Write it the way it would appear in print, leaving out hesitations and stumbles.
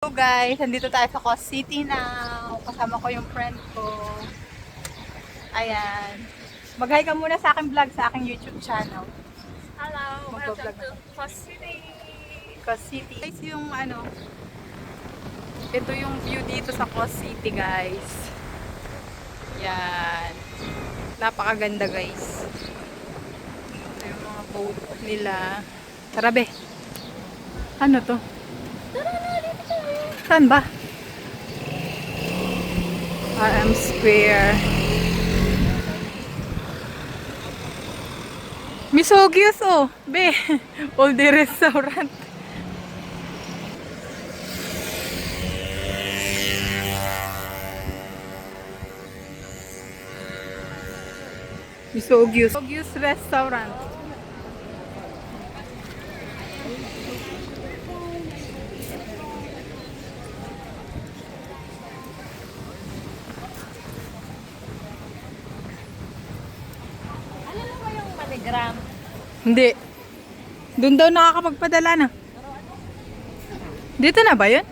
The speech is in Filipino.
Hello guys, nandito tayo sa Coast City now. Kasama ko yung friend ko. Ayan. Mag-hi ka muna sa aking vlog sa aking YouTube channel. Hello, welcome Magbablog to ako. Coast City. Coast City. Guys, yung ito yung view dito sa Coast City guys. Yan. Napakaganda guys. Ito yung mga boat nila. Tara be. Ano to? Saan ba? RM Square. Misogyos oh. Be. All day restaurant. Misogyos. Misogyos restaurant. Alam mo ba yung Manigram? Hindi. Doon daw nakakapagpadala na. Dito na ba yun?